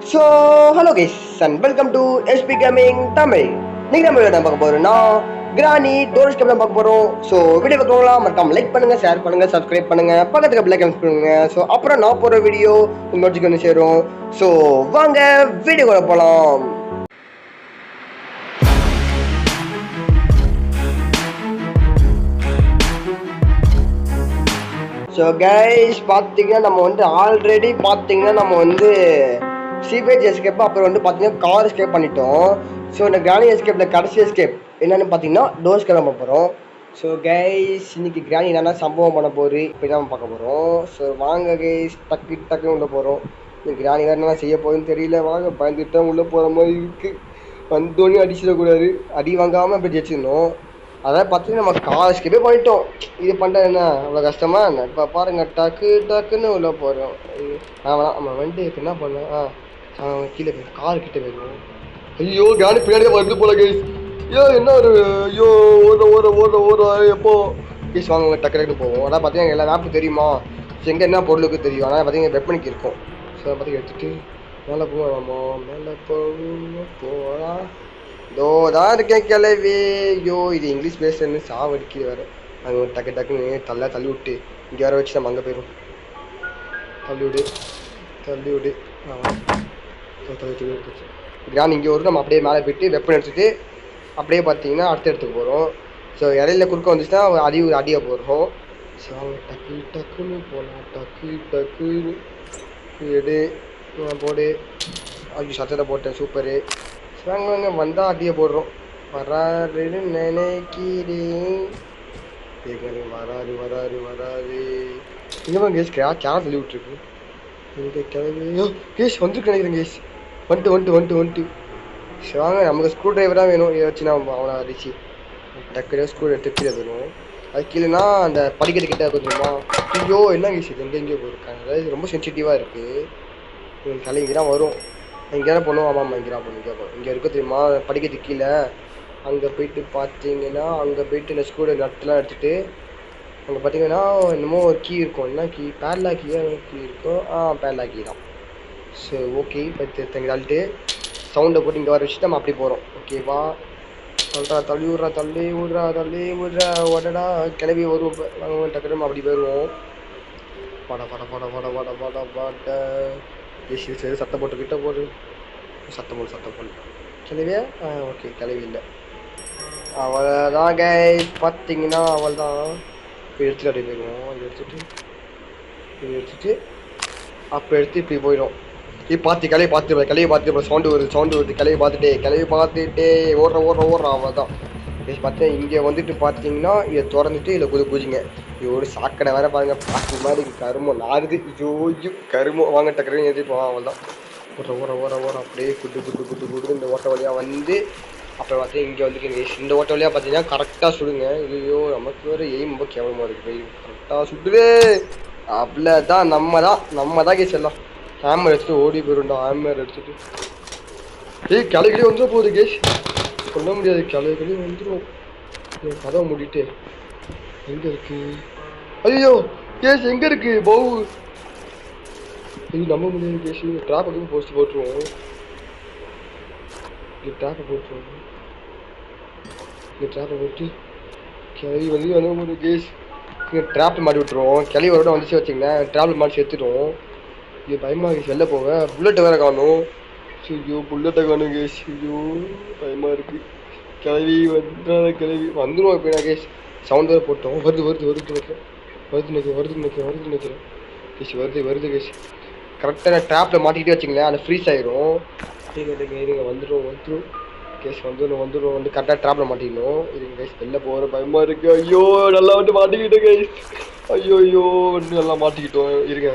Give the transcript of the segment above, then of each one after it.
So hello guys and welcome to SP gaming Tamil. நீங்கள் நம்ம என்ன பார்க்க போகிறோம்னா கிராணி டோரிஸ்ட் கேம் பார்க்க போகிறோம். ஸோ வீடியோ பார்க்கலாம், மறக்காம லைக் பண்ணுங்க, ஷேர் பண்ணுங்க, சப்ஸ்கிரைப் பண்ணுங்க, பக்கத்துக்கு பிள்ளைக் பண்ணுங்க. ஸோ அப்புறம் நான் போகிற வீடியோ உங்களுக்கு வந்து சேரும். ஸோ வாங்க வீடியோக்குள்ள போகலாம். ஸோ கைஸ் பார்த்தீங்கன்னா நம்ம வந்து ஆல்ரெடி பார்த்தீங்கன்னா நம்ம வந்து சீபேஜ் எஸ்கேப் அப்புறம் வந்து பார்த்தீங்கன்னா கார் எஸ்கேப் பண்ணிட்டோம். ஸோ இந்த கிராணி எஸ்கேப்பில் கடைசி எஸ்கேப் என்னென்னு பார்த்தீங்கன்னா டோர்ஸ் கிளம்ப போகிறோம். ஸோ கைஸ் இன்னைக்கு கிராணி என்னென்னா சம்பவம் பண்ண போகுது இப்போ தான் பார்க்க போகிறோம். ஸோ வாங்க கைஸ் டக்குன்னு உள்ளே போகிறோம். இந்த கிராணி என்ன செய்ய போகுதுன்னு தெரியல. வாங்க பயந்துட்டு உள்ளே போகிற மாதிரி இருக்குது. வந்தோடனே அடிச்சிடக்கூடாது, அடி வாங்காமல் அப்படி ஜெயிச்சிடணும். அதாவது பார்த்தீங்கன்னா நம்ம கார் எஸ்கேப்பே பண்ணிட்டோம். இது பண்ணுறது என்ன அவ்வளோ கஷ்டமா என்ன? இப்போ பாருங்க டக்குன்னு உள்ளே போகிறோம். வேணாம் நம்ம வண்டி என்ன பண்ணோம், கீழே போய் கார் கிட்ட போயிடுவோம். ஐயோ காணி பின்னாடியே வந்து போல கைஸ். ஐயோ என்ன ஒரு ஐயோ ஓட எப்போ கைஸ் வாங்க டக்குன்னு போவோம். அதான் பார்த்தீங்கன்னா எல்லா மேப்பும் தெரியுமா, எங்கே என்ன பொருளுக்கு தெரியும். ஆனால் பார்த்தீங்கன்னா வெப்பனுக்கு இருக்கும். ஸோ பார்த்தீங்கன்னா எடுத்துகிட்டு மேலே போவோம், மேலே போகலாம். இதோ தான் இருக்கேன் கிளவி. ஐயோ இது இங்கிலீஷ் பேசுறதுன்னு சாவடிக்க வேறு. அது டக்குன்னு தள்ளி விட்டு இங்கே வர வச்சு நம்ம அங்கே போயிடும். தள்ளி விடு கிராண்ட் இங்கே வரும். நம்ம அப்படியே மேலே போயிட்டு வெப்பன் எடுத்துகிட்டு அப்படியே பார்த்தீங்கன்னா அடுத்த இடத்துக்கு போகிறோம். ஸோ இடையில குறுக்க வந்துச்சுன்னா அடியை போடுறோம். ஸோ டக்குன்னு போகலாம். டக்குன்னு எடு போடு. ஐயோ சத்தத்தை போட்டேன், சூப்பரு. வாங்க வந்தால் அடியை போடுறோம். வராருன்னு நினைக்கிறேன். வராரு இன்னும் கேஸ் கேஸ் தள்ளி விட்டுருக்கு. இங்கே கிளம்பியோ கேஸ் வந்துருக்கு நினைக்கிறேன். கேஸ் வந்துட்டு வாங்க. நமக்கு ஸ்க்ரூ டிரைவராக வேணும். இதை வச்சு நான் அவனை அடிச்சு டக்குனு ஸ்க்ரூ எடுத்து கீழே போயிடுவோம். அது கீழேனா அந்த படிக்கட்டு கிட்ட கொஞ்சமா. ஐயோ என்ன கேஸ் இது எங்கேயோ போயிருக்காங்க. அதாவது ரொம்ப சென்சிட்டிவாக இருக்குது. தலை இங்கே தான் வரும். இங்கே தான் போகணும். ஆமாம் இங்கே தான் போகணும். இங்கே இருக்க தெரியுமா படிக்கட்டு கீழே. அங்கே போயிட்டு பார்த்தீங்கன்னா அங்கே போயிட்டு இந்த ஸ்க்ரூ நட்டுலாம் எடுத்துகிட்டு அங்கே பார்த்தீங்கன்னா என்னமோ ஒரு கீ இருக்கும். என்ன கீ? பேட்லா கீயா கீ இருக்கும். பேட்லா கீ தான். ஸோ ஓகே இப்போ தள்ளிட்டு சவுண்டை போட்டு இங்கே வர வச்சுட்டு நம்ம அப்படி போகிறோம். ஓகேவா? தள்ளி விட்றா உடடா கிளம்பி வருவோம். டக்குனு அப்படி போயிடுவோம். பாட சரி சத்தம் போட்டுக்கிட்ட போடு. சத்தம் போடு கிளவியா? ஓகே கிளவி இல்லை. அவள்தான் கைஸ் பார்த்தீங்கன்னா அவள் தான். இப்போ எடுத்துகிட்டு அப்படி போயிடுவோம். எடுத்துட்டு அப்போ எடுத்து இப்படி போயிடும். கிளையை பார்த்து சவுண்டு வருது. கிளையை பார்த்துட்டே ஓடுற அவள் தான். பார்த்தீங்கன்னா இங்கே வந்துட்டு பார்த்தீங்கன்னா இதை திறந்துட்டு இதில் குதிங்க. இது ஒரு சாக்கடை வேற பாருங்க. பாக்கு மாதிரி கருமம் நாருது. ஐயோ கருமம். வாங்க டக்குனு ஏற்றிட்டு போவான். அவள் தான் ஓடுற அப்படியே குட்டு இந்த ஓட்ட வழியாக வந்து அப்புறம் பார்த்தீங்கன்னா இங்கே வந்துட்டு இந்த ஓட்ட வழியாக பார்த்தீங்கன்னா கரெக்டாக சுடுங்க. ஐயோ நமக்கு வேறு எய்ம் ரொம்ப கேவலமாக இருக்குது. கரெக்டாக சுடுவே. அவ்வளோதான் நம்ம தான் கேஸ் எல்லாம். ஹேமர் எடுத்துட்டு ஓடி போயிடும்டா. ஹேமர் எடுத்துட்டு கிளை வந்துடும் போகுது கேஸ். சொல்ல முடியாது, கிளை வந்துடும். கதவை மூடிட்டு எங்கே இருக்கு? ஐயோ கேஸ் எங்கே இருக்கு? பவு இது நம்ப முடியாது கேஸ். ட்ராப்புக்கு போட்டுருவோம். ட்ராப்பை போட்டு கிளவி வந்து கேஸ் ட்ராப்பில் மாட்டி விட்டுருவோம். கிளவி ஒரு வந்துச்சு வச்சிங்கன்னா ட்ராப்பில் மாட்டி சேர்த்துடுவோம். இது பயமாக கேஸ். வெளில போங்க. புல்லட்டை வேறு காணும். ஐயோ புல்லட்டை காணும் கேஸ். ஐயோ பயமாக இருக்குது. கிளவி வந்துடும் இப்போ. நான் கேஸ் சவுண்ட் வேறு போட்டோம். வருது நினைக்கிறேன் கேஸ். வருது கேஸ். கரெக்டாக நான் ட்ராப்பில் மாட்டிக்கிட்டே வச்சிங்களேன், அந்த ஃப்ரீஸ் ஆகிடும். இருங்க வந்துடும் கேஸ். வந்துடும் வந்து கரெக்டாக ட்ராப்பில் மாட்டிக்கணும். இருங்க கேஸ். வெளில போகிற பயமாக இருக்குது. ஐயோ நல்லா வந்து மாட்டிக்கிட்டேன் கேஸ். ஐயோ வந்து நல்லா மாட்டிக்கிட்டோம். இருங்க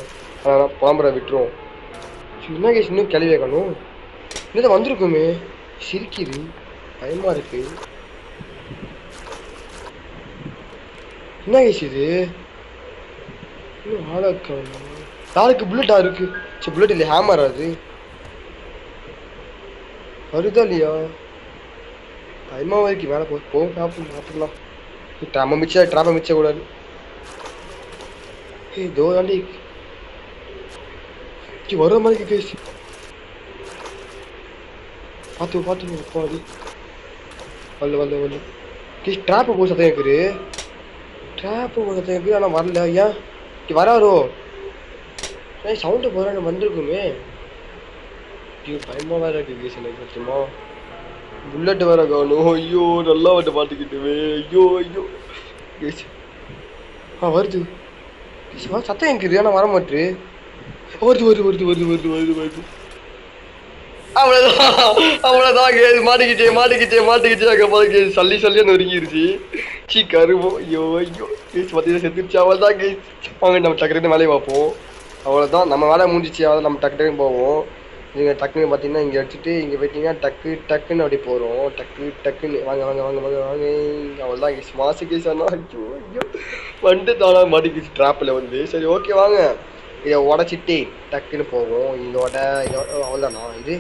அதனால் புலம்புற விட்டுருவோம். என்ன கேஸ் இன்னும் கிளவி காணும். இன்னும் வந்திருக்குமே. சிரிக்குது, பயமாக இருக்கு. என்ன கேஸ் இது? இன்னும் ஆளாக்காணும். யாருக்கு புல்லட்டா இருக்கு? சரி புல்லட் இல்லையா, ஹேமர். அது வருதா இல்லையா? பயமாக இருக்கு. மேலே போகும் சாப்பிடலாம். ட்ராப்பை மிச்ச கூடாது. இதோ தாண்டி வர மாதிரி கேஸ். பார்த்து போது வரல கேஸ் ட்ராப்பு போய் சத்தம் கேட்குது. ட்ராப்பு போய் சத்தம் கேட்குது ஆனால் வரல. ஏன் வராரோ? சவுண்டு போகிறான்னு வந்திருக்குமே. ஐயோ பயமாக வேறு இருக்குது கேஸ் எனக்கு சத்தியமா. புல்லட்டு வேற காணும். ஐயோ நல்லா வந்து பார்த்துக்கிட்டுவே. ஐயோ கேஸ் வருது கேஸ் சத்தம் கேட்குது ஆனால் வர மாட்டு. வருது. அவ்வளோதான் கேஸ் மாட்டிக்கிச்சே அங்கே போல கேஸ் சல்லி அந்த ஒருங்கிருச்சு. கருவோம். ஐயோ கேஸ் பார்த்தீங்கன்னா செத்துருச்சு. அவ்வளோதான் கேஸ். வாங்க நம்ம டக்குன்னு வேலையை பார்ப்போம். அவ்வளோதான் நம்ம வேலை முடிஞ்சிச்சு. அவ்வளோ நம்ம டக்குன்னு போவோம். நீங்கள் டக்குன்னு பார்த்தீங்கன்னா இங்கே வச்சுட்டு இங்கே போயிட்டீங்கன்னா டக்குன்னு அப்படி போகிறோம். டக்குன்னு வாங்க அவ்வளோதான் கேஸ். மாசு கேஸ் ஆனால் ஐயோ வந்துட்டு தானா மாட்டிக்கிச்சு ட்ராப்பில் வந்து. சரி ஓகே வாங்க இதை உடச்சிட்டு டக்குன்னு போவோம். இதோட அவ்வளோதானா இது?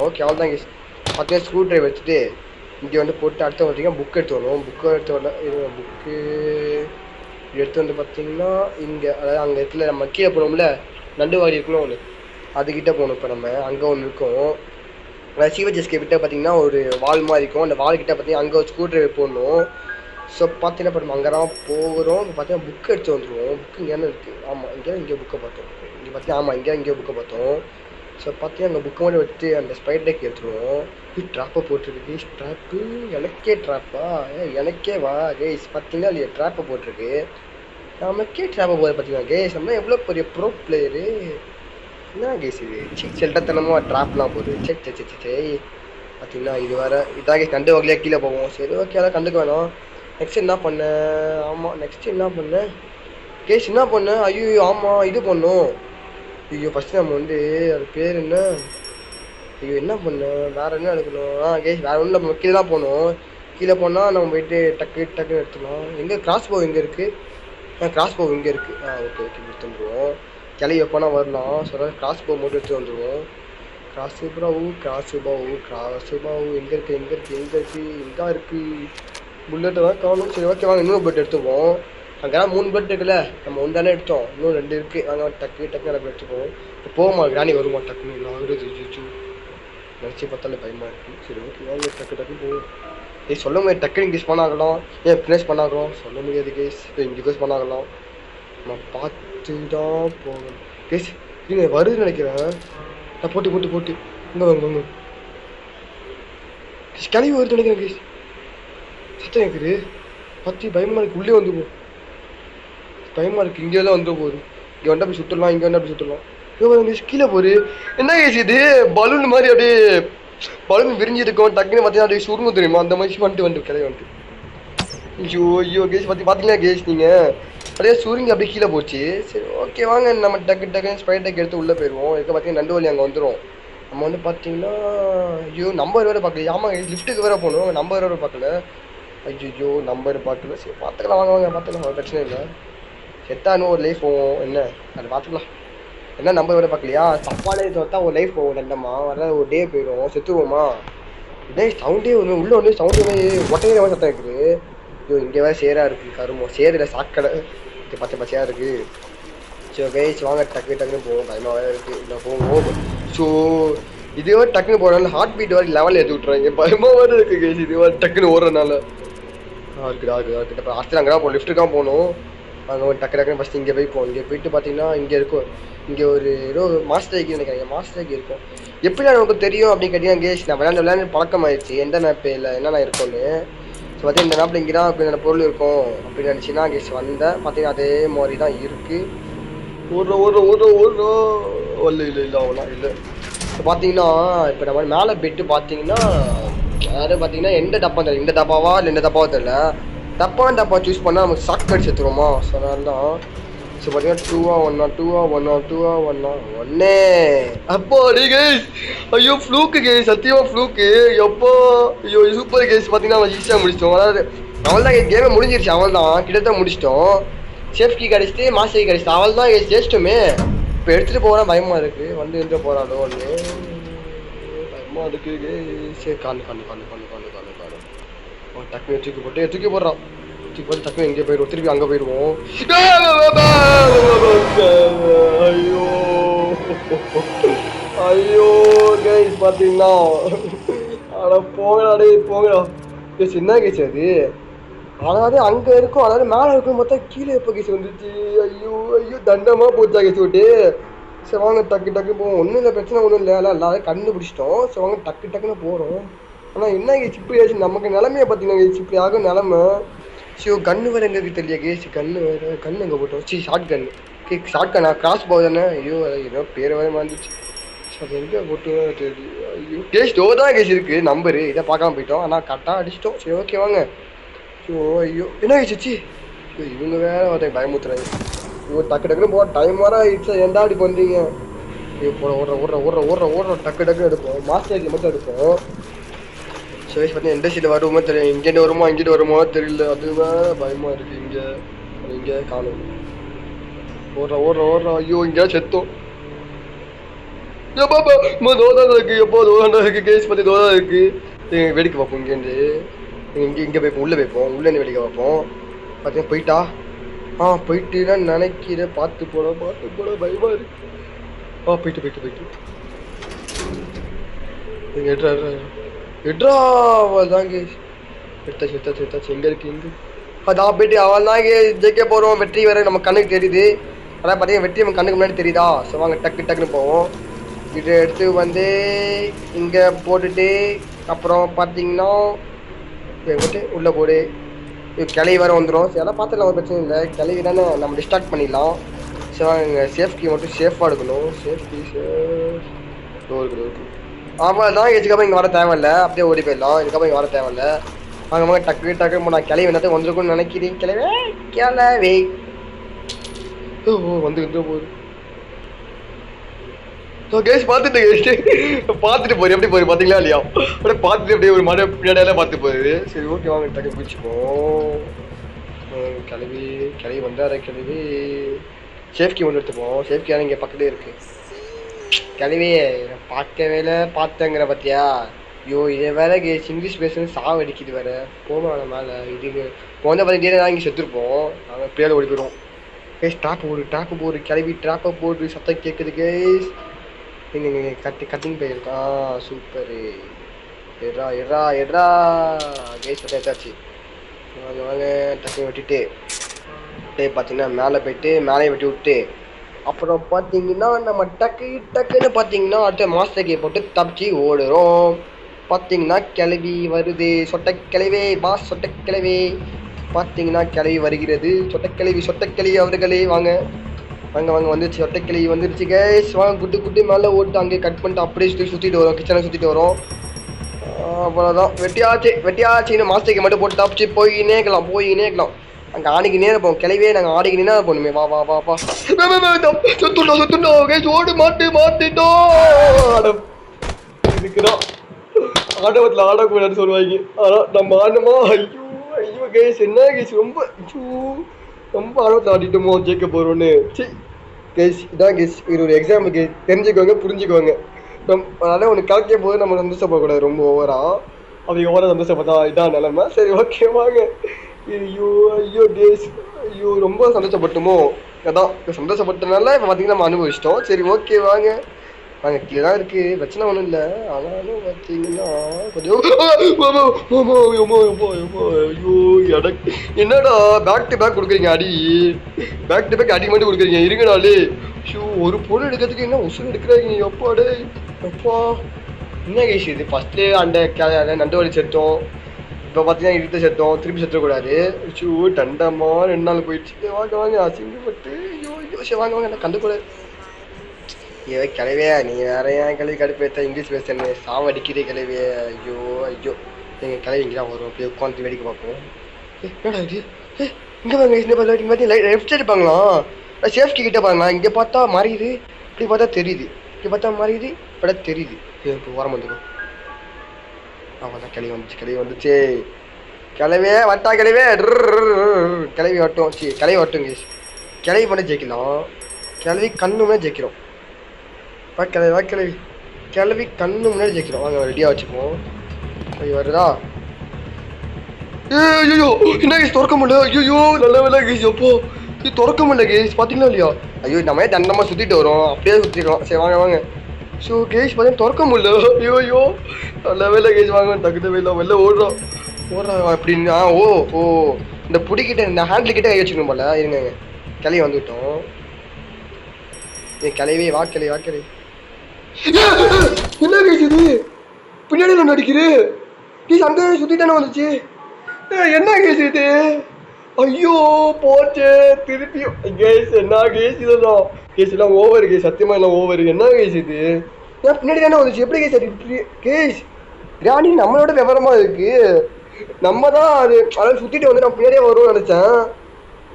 ஓகே அவ்வளோதான் கேஸ். பார்த்தீங்கன்னா ஸ்க்ரூ ட்ரைவர் வச்சுட்டு இங்கே வந்து போட்டு அடுத்த பார்த்தீங்கன்னா புக் எடுத்து வரணும். புக்கு எடுத்து வந்து பார்த்தீங்கன்னா இங்கே அதாவது அங்கே இடத்துல நம்ம கீழே போனோம்ல நண்டுவாடி இருக்கணும் ஒன்று, அதுக்கிட்ட போகணும். இப்போ நம்ம அங்கே ஒன்று இருக்கும். சிவஜெஸ்கே கிட்ட பார்த்தீங்கன்னா ஒரு வால் மாதிரி இருக்கும். அந்த வால் கிட்ட பார்த்தீங்கன்னா அங்கே ஒரு ஸ்க்ரூ ட்ரைவர் போடணும். ஸோ பார்த்தீங்கன்னா இப்போ நம்ம அங்கே தான் போகிறோம். இப்போ பார்த்தீங்கன்னா புக் எடுத்து வந்துடுவோம். புக்கு இங்கேன்னு இருக்குது. ஆமாம் இங்கே புக்கை பார்த்தோம். இங்கே பார்த்தீங்கன்னா ஆமாம் இங்கே புக்கை பார்த்தோம். ஸோ பார்த்தீங்கன்னா அங்கே புக்கு மட்டும் வச்சுட்டு அந்த ஸ்பைட் டெக் எடுத்துருவோம். ட்ராப்பை போட்டிருக்கு. ட்ராப்பு எனக்கே ட்ராப்பா? எனக்கே வா கேஸ். பார்த்தீங்கன்னா இல்லையா ட்ராப்பை போட்டிருக்கு. நமக்கே ட்ராப்பை போகிற பார்த்தீங்கன்னா கேஸ் நம்ம எவ்வளோ பெரிய ப்ரோ பிளேயரு. என்ன கேஸ் இது செல்டத்தனமாக ட்ராப்லாம் போகுது. சரி பார்த்தீங்கன்னா இது வேறு இதாக கேஸ். கண்டு வகையாக கீழே போவோம். சரி ஓகே அதான் கண்டுக்க வேணாம். நெக்ஸ்ட் என்ன பண்ணேன் கேஸ் என்ன பண்ணேன்? ஐயோ ஆமாம் இது பண்ணோம். ஐயோ ஃபஸ்ட்டு நம்ம வந்து அது பேர் என்ன? ஐயோ என்ன பண்ணேன்? வேறு என்ன எடுக்கணும்? கேஸ் வேறு ஒன்றும் நம்ம கீழே தான் போகணும். கீழே போனால் நம்ம போயிட்டு டக்குன்னு எடுத்துக்கலாம். எங்கே கிராஸ் போ எங்கே இருக்குது? கிராஸ் போ இங்கே இருக்குது. ஓகே எடுத்து வந்துடுவோம். கிளி எப்போனா வரலாம். ஸோ கிராஸ் போ மட்டும் எடுத்து வந்துடுவோம். கிராஸு பாவு எங்கே இருக்குது? இங்கே இருக்குது. புல்லெட்டை தான் காணும். சரி ஓகே வாங்க இன்னொரு புல்லட் எடுத்துப்போம். அங்கெல்லாம் 3 புல்லட் இருக்குல்ல, நம்ம ஒன்று தானே எடுத்தோம். இன்னும் 2 இருக்குது. வாங்க டக்கு நம்ம எடுத்துப்போம். இப்போ போமா கிராணி வருமா டக்குன்னு நினச்சி பார்த்தாலே பயமாக இருக்குது. சரி ஓகே வாங்க டக்குன்னு போவோம். சொல்ல முடியாது டக்குன்னு இங்கிலீஷ் பண்ணாகலாம். ஃபினிஷ் பண்ணாகலாம் சொல்ல முடியாது கேஸ். இப்போ இங்கிலீஷ் பண்ணாகலாம். நம்ம பார்த்து தான் போகணும் கேஸ். நீங்கள் வருதுன்னு நினைக்கிறேன். நான் போட்டு இங்கே வாங்க கேஸ். கிளம்பி வருதுன்னு நினைக்கிறேன் கேஸ். சத்தம் கேட்குது. பற்றி பயமாக இருக்குது. உள்ளே வந்து போ பயமாக இருக்குது. இங்கே தான் வந்து போகுது. இங்கே வந்தால் அப்படி சுற்றலாம். கீழே போகுது. என்ன கேஸ் இது? பலூன் மாதிரி அப்படியே பலூன் விரிஞ்சிருக்கும். டக்குன்னு பார்த்தீங்கன்னா அப்படியே சுருங்க தெரியுமா? அந்த மாதிரி வந்துட்டு கிளம்பி வந்துட்டு. ஐயோ கேஸ் பார்த்தீங்களா கேஸ் நீங்கள் அப்படியே சுருங்கி அப்படியே கீழே போச்சு. சரி ஓகே வாங்க நம்ம டக்குன்னு ஸ்பைட் டெக் எடுத்து உள்ளே போயிடுவோம். இதுக்கு பார்த்தீங்கன்னா நண்டு வலி அங்கே வந்துடும். நம்ம வந்து பார்த்தீங்கன்னா ஐயோ நம்பர் வேறு பார்க்கல. ஆமாம் லிஃப்ட்டுக்கு வேறு போகணும். நம்பர் வேறு பார்க்கல. ஐயோ நம்பர் பார்க்கல. சரி பார்த்துக்கலாம் வாங்க பார்த்துக்கலாம் பிரச்சனை இல்லை. செத்தானு ஒரு லைஃப் போவோம். என்ன அது பார்த்துக்கலாம். என்ன நம்பர் வேறு பார்க்கலையா? தப்பான இது பார்த்தா ஒரு லைஃப் போவோம். ரெண்டம்மா வர ஒரு டே போயிடும். செத்துவோமா? இதே சவுண்டே ஒன்று உள்ளே வந்து சவுண்டு ஒட்டையிற மாதிரி சத்தம் இருக்குது. ஐயோ இங்கே வேறு சேராக இருக்குது. கருமோ சேரில் சாக்கடை இது பச்சையாக இருக்குது. சரி கைஸ் வாங்க டக்குன்னு போவோம். பயமாக வேறு இருக்குது. இல்லை போவோம். ஸோ இதுவே டக்குன்னு போகிறனால ஹார்ட் பீட் வரைக்கும் லெவலில் ஏற்றி விட்றாங்க. பயமாக வேறு இருக்குது கைஸ். இதுவே டக்குன்னு ஓடுறதுனால இருக்குது. இப்போ அடுத்து அங்கே தான் லிஃப்ட்டுக்காக போகணும். அங்கே ஒரு டக்குன்னு ஃபஸ்ட்டு இங்கே போய்ப்போம். இங்கே போயிட்டு பார்த்தீங்கன்னா இங்கே இருக்கும். இங்கே ஒரு ஏதோ மாஸ்டர் ஐக்கி நினைக்கிறேன். மாஸ்டர் ஐக்கி இருக்கும். எப்படி நமக்கு தெரியும் அப்படின்னு கேட்டீங்கன்னா கேஸ் நான் விளையாண்டு பழக்கம் ஆயிடுச்சு. எந்த மேப்பு இல்லை என்னென்ன இருக்கும்னு. ஸோ பார்த்தீங்கன்னா இந்த மேப்பில் இங்கே தான் அப்படி பொருள் இருக்கும் அப்படின்னு நினச்சின்னா கேஸ் வந்தேன். பார்த்தீங்கன்னா அதே மாதிரி தான் இருக்குது. இல்லை அவ்வளோ இல்லை. இப்போ பார்த்தீங்கன்னா இப்போ நம்ம மேலே பெட்டு பார்த்தீங்கன்னா அதாவது பார்த்தீங்கன்னா எந்த டப்பா தெரியல. இந்த டப்பாவா இல்லை இந்த டப்பாவா தெரியல. டப்பா சூஸ் பண்ணால் நமக்கு ஷார்ட் கட் எடுத்துருவோமா? ஸோ அதனால தான். ஸோ பார்த்தீங்கன்னா 2-1 1 அப்போ அடி கேஸ். ஐயோ ஃப்ளூக்கு கேஸ். சத்தியமாக ஃப்ளூக்கு. எப்போ ஐயோ சூப்பர் கேஸ். பார்த்தீங்கன்னா நம்ம ஈஸியாக முடிச்சிட்டோம். அதாவது அவள் தான் கேமே முடிஞ்சிருச்சு. அவள் தான் கிட்டத்தட்ட முடிச்சிட்டோம். சேஃப்டி கிடச்சிட்டு மாஸ்டர் கிடச்சிட்டு அவள் தான் கேஸ் ஜெயிச்சிட்டோமே. இப்போ எடுத்துகிட்டு போகிறா பயமாக இருக்குது. வந்து எந்த போகிறாளோ ஒன்று பயமாக இருக்குது. சரி காணு டக்குனு தூக்கி போடுறான். தூக்கி போட்டு டக்குனு எங்கே போயிடுவோம். திருப்பி அங்கே போயிடுவோம். ஐயோ கைஸ் பார்த்தீங்கன்னா ஆனா போங்கடா டே போங்கடா. கேஸ் என்ன கேஸ் அது? அதாவது அங்க இருக்கும், அதாவது மேல இருக்கும் மொத்தம் கீழே எப்போ கேஸ் வந்துச்சு? ஐயோ ஐயோ தண்டமா போச்சா கேஸ் விட்டு. சரி வாங்க டக்கு டக்கு போவோம். ஒன்றும் இல்லை, பிரச்சனை ஒன்றும் இல்லை, எல்லாரும் கண்டுபிடிச்சிட்டோம். சரி வாங்க டக்கு டக்குன்னு போகிறோம். ஆனால் என்ன கேஸ் இப்படி ஆச்சு நமக்கு நிலமையை பார்த்தீங்கன்னா கேஸ் இப்படி ஆகும் நிலமை. ஸோ கன்று வேறு எங்கே இருக்குது தெரியல கேஸ். கன்று வேறு கன்று எங்கே போட்டோம்? Short gun. ஷார்ட் கன்னா கிராஸ் போகுது தானே? ஐயோ ஏதோ பேர் வேறு வந்துச்சு. அது எங்கே போட்டு தெரியல. ஐயோ கேஸ் டோ தான் கேஸ் இருக்குது நம்பரு. இதை பார்க்காம போயிட்டோம், ஆனால் கரெக்டாக அடிச்சிட்டோம். சரி ஓகே வாங்க. ஐயோ ஐயோ என்ன ஆயிடுச்சு? இவங்க வேற ஒருத்தங்க பயமுத்துறாங்க. ஐயோ டக்கு டக்குன்னு போக டைம் வர ஆயிடுச்சா? ஏன்டா இப்படி பண்ணுறீங்க? ஐயோ போட ஓடுற ஓடுற ஓடுற ஓடுற ஓடுற டக்கு டக்குன்னு எடுப்போம். மாஸ்டர் மட்டும் எடுப்போம். சரி பார்த்தீங்கன்னா எந்த சைடு வருமோ தெரியும், இங்கேட்டு வருமோ இங்கிட்டு வருமோ தெரியல. அதுதான் பயமா இருக்கு. இங்கே காணும். ஓடுற ஓடுற ஓடுற. ஐயோ இங்கே செத்தோம். தோதா இருக்கு. எப்போ தோதா இருக்கு கேஸ் பற்றி தோதா இருக்கு. வேடிக்கை பார்ப்போம் இங்கேருந்து. இங்கே போய்ப்போம், உள்ளே போய்ப்போம். உள்ளே வேடிக்கை பார்ப்போம். பார்த்தீங்கன்னா போயிட்டா போயிட்டுன்னா நினைக்கிற. பார்த்து போட பயமா இருக்கு. போயிட்டு எட்ரா தான் கேஸ். எடுத்தாச்சு எங்கே இருக்கு? இங்கே அதான் போயிட்டு அவள் தான் ஜெயிக்க போகிறோம். வெற்றி வேறு நம்ம கண்ணுக்கு தெரியுது. அதான் பார்த்தீங்கன்னா வெற்றி நம்ம கண்ணுக்கு முன்னாடி தெரியுதா? ஸோ வாங்க டக்கு டக்குன்னு போவோம். இதை எடுத்து வந்து இங்கே போட்டுட்டு அப்புறம் பார்த்தீங்கன்னா உள்ளே போடு. கிளவி வேறு வந்துடும். சரி எல்லாம் பார்த்துக்கலாம், ஒரு பிரச்சனை இல்லை. கிளவி தானே நம்ம டிஸ்ட்ராக்ட் பண்ணிடலாம். சரி வாங்க சேஃப்கி மட்டும் சேஃபாக எடுக்கணும். சேஃப்கி இருக்குது. ஆமாம் தான் இதுக்கப்புறம் இங்கே வர தேவையில்லை. அப்படியே ஓடி போயிடலாம். இதுக்கப்புறம் இங்கே வர தேவையில்லை. வாங்க டக்கு நான் கிளவி என்னத்தை வந்துருக்குன்னு நினைக்கிறேன். கிளவி வந்து போகுது. கேஸ் பார்த்துட்டு போகுது. எப்படி போகுது பார்த்தீங்களா இல்லையா? அப்படியே பார்த்துட்டு அப்படியே ஒரு மழை பின்னாடியெல்லாம் பார்த்து போகுது. சரி ஓகே வாங்க டக்கு பிடிச்சிப்போம். கிளவி வந்தார கிளவி சேஃப்கி ஒன்று எடுத்துப்போம். சேஃப்கியான இங்கே பக்கத்துலேயே இருக்கு. கிளவி பார்க்கவே பார்த்தேங்கிற பார்த்தியா? ஐயோ இதை வேற கேஸ் இங்கிலீஷ் பேசுன்னு சாவடிக்குது வேற. போகணும் மேலே இதுக்கு வந்து பார்த்தீங்கன்னா இங்கே செத்துருப்போம். நாங்கள் பேரை ஓடி போயிடுவோம். கேஸ் ட்ராப்பு போடு கிளவி ட்ராப்பை போடு. சத்தம் கேட்குது கேஸ். கட்டிங் போயிருக்கா. சூப்பரு. எட்ரா கேஸ் பற்றி எடுத்தாச்சு. வாங்க டக்குன்னு வெட்டிட்டு பார்த்தீங்கன்னா மேலே போயிட்டு மேலே வெட்டி விட்டு அப்புறம் பார்த்தீங்கன்னா நம்ம டக்குன்னு பார்த்தீங்கன்னா அடுத்த மாஸ்டர் போட்டு தப்பிச்சு ஓடுறோம். பார்த்தீங்கன்னா கிளவி வருது. சொட்டக்கிழவே பாஸ் சொட்டக்கிழவே. பார்த்தீங்கன்னா கிளவி வருகிறது. சொட்டக்கிழவி அவர்களே வாங்க வந்துருச்சு. சொட்டக்கிளி வந்துருச்சு கேஸ். வாங்க குட்டு மேலே ஓட்டு அங்கே கட் பண்ணிட்டு அப்படியே சுற்றிட்டு வரோம். கிச்சனை சுற்றிட்டு வரோம். அவ்வளோதான் வெட்டியாச்சு. இன்னும் மாஸ்டருக்கு மட்டும் போட்டு தப்பிச்சு போயினே இருக்கலாம். அங்கே ஆடிக்கினே இருப்போம். கிளவியே நாங்கள் ஆடிக்கினே போகணுமே. வா சுத்துட்டோம் கேஸ். ஓடு மாட்டிட்டோம். இதுக்குதான் ஆடவத்தில் ஆடக்கூடாதுன்னு சொல்லுவாங்க. ஆனால் நம்ம ஆடணுமா? ஐயோ கேஸ் என்ன கேஸ் ரொம்ப ஆர்வத்தில் ஆடிட்டோமோ ஜெயிக்க போகிறோன்னு. கேஸ் இதான் கேஸ். இது ஒரு எக்ஸாம்பிள் தெரிஞ்சுக்கோங்க, புரிஞ்சுக்கோங்க. அதனால் ஒன்று கலக்கிய போது நம்ம சந்தோஷப்படக்கூடாது ரொம்ப ஓவராக. அப்படி ஓவராக சந்தோஷப்பட்டா இதான் நிலமை. சரி ஓகே வாங்க. ஐயோ கேஸ் ரொம்ப சந்தோஷப்பட்டுமோ? அதான் சந்தோஷப்பட்டனால இப்போ பார்த்தீங்கன்னா நம்ம அனுபவிச்சிட்டோம். சரி ஓகே வாங்க கீழே தான் இருக்குது, பிரச்சனை ஒன்றும் இல்லை. ஆனாலும் பார்த்தீங்கன்னா கொஞ்சம் ஐயோ எனக்கு என்னடா பேக் டு பேக் கொடுக்குறீங்க அடி. பேக் டு பேக் அடி மட்டும் கொடுக்குறீங்க. இருங்கடாலே ஒரு பொருள் எடுக்கிறதுக்கு என்ன உசுறு எடுக்கிறாங்க. எப்பா என்ன கேஸ் இது? ஃபஸ்ட்டு அந்த நண்டு வலி செத்தோம். இப்போ பார்த்தீங்கன்னா இழுத்து செத்தோம். திருப்பி செத்துக்கூடாது. டண்டமா 2 நாள் போயிடுச்சு. வாங்க அசிங்கப்பட்டு. ஐயோ வாங்க என்ன கண்டுக்கூடாது. கிளவியா நீ வேற ஏன் கிளவி கடுப்பேற்ற இங்கிலீஷ் பேசுறேன்னு சாவடிக்கிறே கிளவியே. ஐயோ எங்கள் கிளவி இங்கே தான் வரும். அப்படியே உட்காந்து வேடிக்கை பார்ப்போம். என்னடா இது? இங்கே பாருங்க இந்த பார்த்தீங்கன்னா லெஃப்ட் சைடு பாங்களா? சேஃப்டி கிட்டே பாருங்களா? இங்கே பார்த்தா மாறியுது, இப்படி பார்த்தா தெரியுது. இப்படி பார்த்தா மாறியுது, இப்பட தெரியுது. இப்போ வர வந்துடும். அவன் கிளவி வந்துச்சு. கிளவே வட்டா கிளவே கிளவி வட்டும். கிளவி வட்டும் கேஸ். கிளவி மட்டும் ஜெயிக்கலாம். கிளவி கண்ணு முன்னாடி ஜெயிக்கிறோம். கிளவி கண்ணு முன்னாடி ஜெயிக்கிறோம். வாங்க ரெடியாக வச்சுப்போம். வருதா? ஐயோ என்ன கேஸ் திறக்க முடியல. ஐயோ நல்ல வேலை கேஸ். எப்போ இது திறக்க முடியல கேஸ். பார்த்தீங்களா இல்லையா? ஐயோ நம்ம தண்டமாக சுற்றிட்டு வரோம். அப்படியே சுற்றிடுவோம். சரி வாங்க ஸோ கேஸ் பார்த்தீங்கன்னா திறக்க முடியல. ஐயோ லெவலில் கேஸ் வாங்க தகுந்த வெளில வெளில ஓடுறோம் அப்படின்னா. ஓ ஓ இந்த புடிக்கிட்ட இந்த ஹேண்டில் கிட்ட கை வச்சுக்கணும் போல. இருங்க கிளைய வந்துவிட்டோம். கிளையவே வா கிளை என்ன கேஸ் இது பின்னாடி நான் நடிக்கிறேன். கேஸ் அங்கே சுற்றிட்டானே வந்துச்சு. என்ன கேஸ் இது? ஐயோ போச்சு திருப்பியும் கேஸ். என்ன கேஸ் இதெல்லாம்? கேஸ் எல்லாம் ஓவர் கேஸ். சத்தியமா எல்லாம் ஓவர். என்ன கேஸ் இது? ஏன் பின்னாடி தானே வந்துச்சு? எப்படி கேஸ் கேஸ் ராணி நம்மளோட விவரமா இருக்கு. நம்ம தான் அதாவது சுத்திட்டு வந்து நான் பின்னாடியே வரும்னு நினைச்சேன்.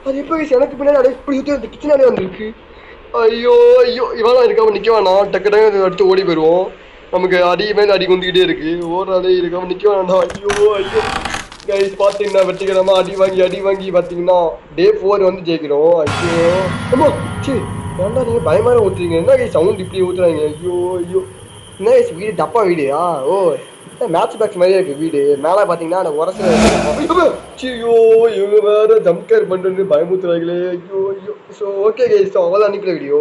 அது எப்போ கேஸ் எனக்கு பின்னாடி அப்படியே இப்படி சுற்றி வந்து கிச்சனாலே வந்துருக்கு. ஐயோ ஐயோ இவெல்லாம் இருக்காம நிற்க வேணாம். டக்கு டக்கு அடுத்து ஓடி போயிடுவோம். நமக்கு அடி மேலே அடி குந்திக்கிட்டே இருக்கு. ஓடுறாலே இருக்காம நிற்க வேணாம். ஐயோ ஐயோ கைஸ் பார்த்தீங்கன்னா வெற்றிகரமா அடி வாங்கி பார்த்தீங்கன்னா டே 4 வந்து ஜெயிக்கிறோம். ஐயோ அம்மா சரி ஏன்டா நீங்கள் பயமாக ஊற்றுறீங்க? என்ன கைஸ் சவுண்ட் இப்படி ஊற்றுறாங்க? ஐயோ ஐயோ என்ன கைஸ் வீடு டப்பா வீடுயா? ஓ மேட்ச் பேக்ஸ் மாதிரியே இருக்குது வீடு. மேலே பார்த்தீங்கன்னா அந்த ஐயோ இவங்க வேறு ஜம்ப்கேர் பண்ணுறது பயமுத்துறாங்களே. ஐயோ ஐயோ. So okay guys. ஸோ அவ்வளோ அன்றைக்கிற வீடியோ.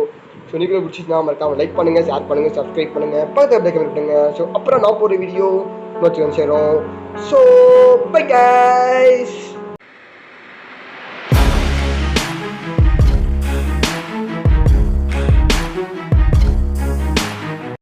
ஸோ நீங்கள் பிடிச்சிச்சுன்னா மறக்காம லைக் பண்ணுங்கள், ஷேர் பண்ணுங்கள், சப்ஸ்கிரைப் பண்ணுங்கள், பக்கத்தில் அப்படியே கமெண்ட் பண்ணுங்கள். ஸோ அப்புறம் நான் போகிற வீடியோ நோட்டிஃபிகேஷன் சேரும். So, bye guys!